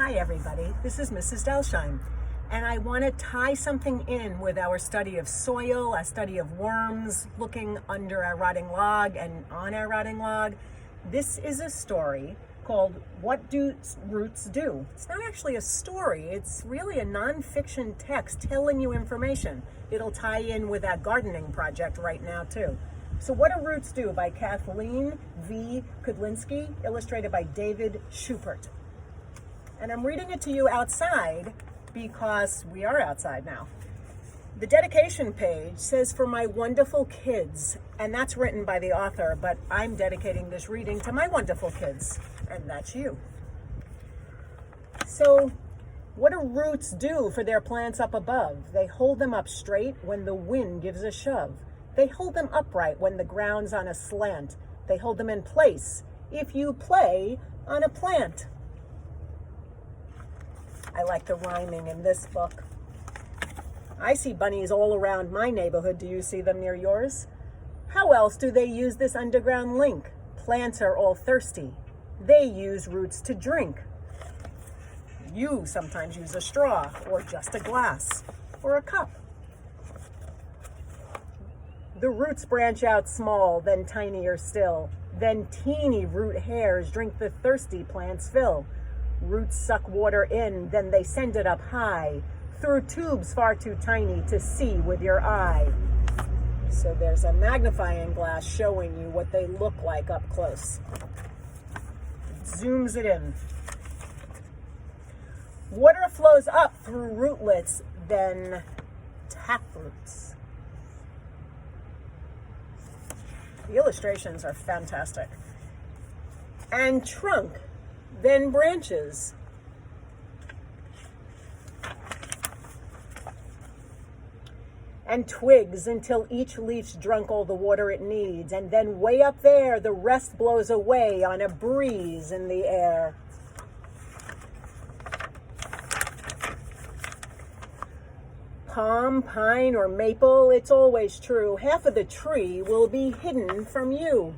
Hi everybody, this is Mrs. Dalsheim, and I want to tie something in with our study of soil, our study of worms, looking under our rotting log and on our rotting log. This is a story called What Do Roots Do? It's not actually a story, it's really a non-fiction text telling you information. It'll tie in with that gardening project right now too. So What Do Roots Do by Kathleen V. Kudlinski, illustrated by David Schupert. And I'm reading it to you outside because we are outside now. The dedication page says, "For my wonderful kids," and that's written by the author, but I'm dedicating this reading to my wonderful kids, and that's you. So, what do roots do for their plants up above? They hold them up straight when the wind gives a shove. They hold them upright when the ground's on a slant. They hold them in place if you play on a plant. I like the rhyming in this book. I see bunnies all around my neighborhood. Do you see them near yours? How else do they use this underground link? Plants are all thirsty. They use roots to drink. You sometimes use a straw, or just a glass, or a cup. The roots branch out small, then tinier still. Then teeny root hairs drink the thirsty plant's fill. Roots suck water in, then they send it up high, through tubes far too tiny to see with your eye. So there's a magnifying glass showing you what they look like up close. It zooms it in. Water flows up through rootlets, then taproots. The illustrations are fantastic. And trunk, then branches. And twigs until each leaf's drunk all the water it needs. And then way up there, the rest blows away on a breeze in the air. Palm, pine, or maple, it's always true. Half of the tree will be hidden from you.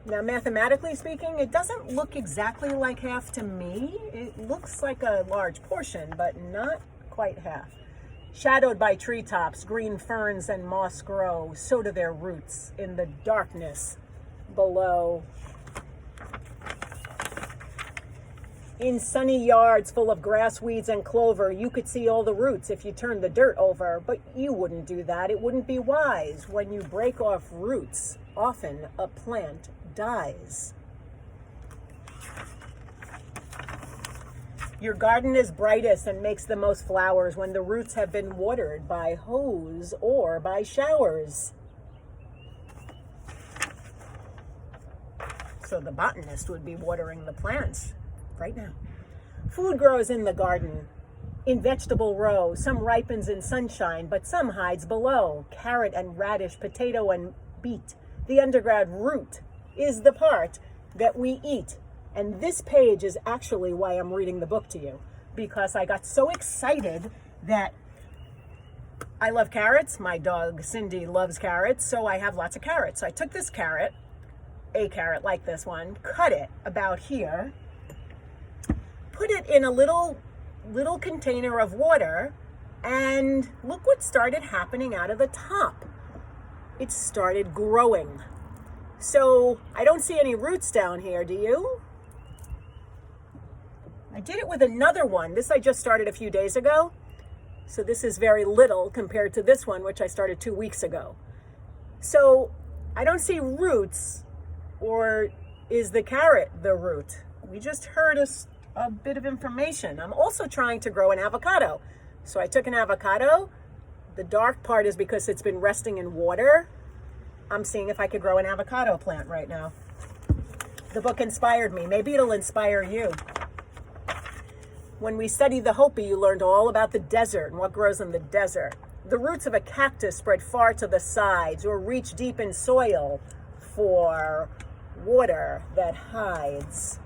Now, mathematically speaking, it doesn't look exactly like half to me. It looks like a large portion, but not quite half. Shadowed by treetops, green ferns and moss grow. So do their roots in the darkness below. In sunny yards full of grass, weeds, and clover, you could see all the roots if you turned the dirt over, but you wouldn't do that. It wouldn't be wise. When you break off roots, often a plant dies. Your garden is brightest and makes the most flowers when the roots have been watered by hose or by showers. So the botanist would be watering the plants right now. Food grows in the garden, in vegetable row. Some ripens in sunshine, but some hides below. Carrot and radish, potato and beet. The underground root is the part that we eat. And this page is actually why I'm reading the book to you, because I got so excited that I love carrots. My dog Cindy loves carrots, so I have lots of carrots. So I took this carrot, a carrot like this one, cut it about here, put it in a little container of water, and look what started happening out of the top. It started growing. So I don't see any roots down here, do you? I did it with another one. This I just started a few days ago. So this is very little compared to this one, which I started 2 weeks ago. So I don't see roots, or is the carrot the root? We just heard a bit of information. I'm also trying to grow an avocado. So I took an avocado. The dark part is because it's been resting in water. I'm seeing if I could grow an avocado plant right now. The book inspired me. Maybe it'll inspire you. When we studied the Hopi, you learned all about the desert and what grows in the desert. The roots of a cactus spread far to the sides or reach deep in soil for water that hides.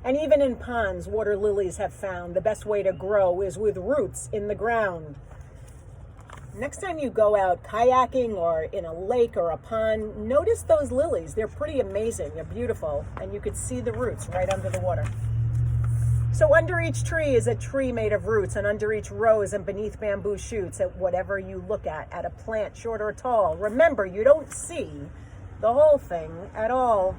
And even in ponds, water lilies have found the best way to grow is with roots in the ground. next time you go out kayaking or in a lake or a pond, notice those lilies. They're pretty amazing. They're beautiful, and you could see the roots right under the water. So under each tree is a tree made of roots, and under each rose and beneath bamboo shoots, at whatever you look at a plant, short or tall. Remember, you don't see the whole thing at all.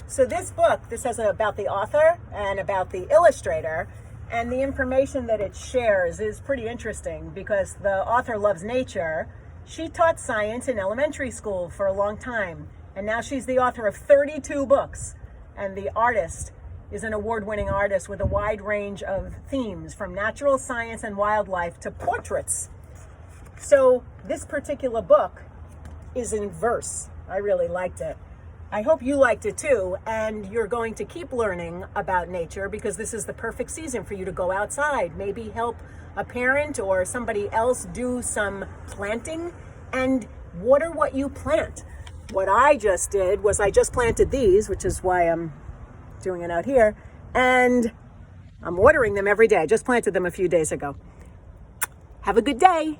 So this book, this has about the author and about the illustrator, and the information that it shares is pretty interesting because the author loves nature. She taught science in elementary school for a long time, and now she's the author of 32 books. And the artist is an award-winning artist with a wide range of themes, from natural science and wildlife to portraits. So this particular book is in verse. I really liked it. I hope you liked it too, and you're going to keep learning about nature because this is the perfect season for you to go outside, maybe help a parent or somebody else do some planting and water what you plant. What I just did was I just planted these, which is why I'm doing it out here, and I'm watering them every day. I just planted them a few days ago. Have a good day.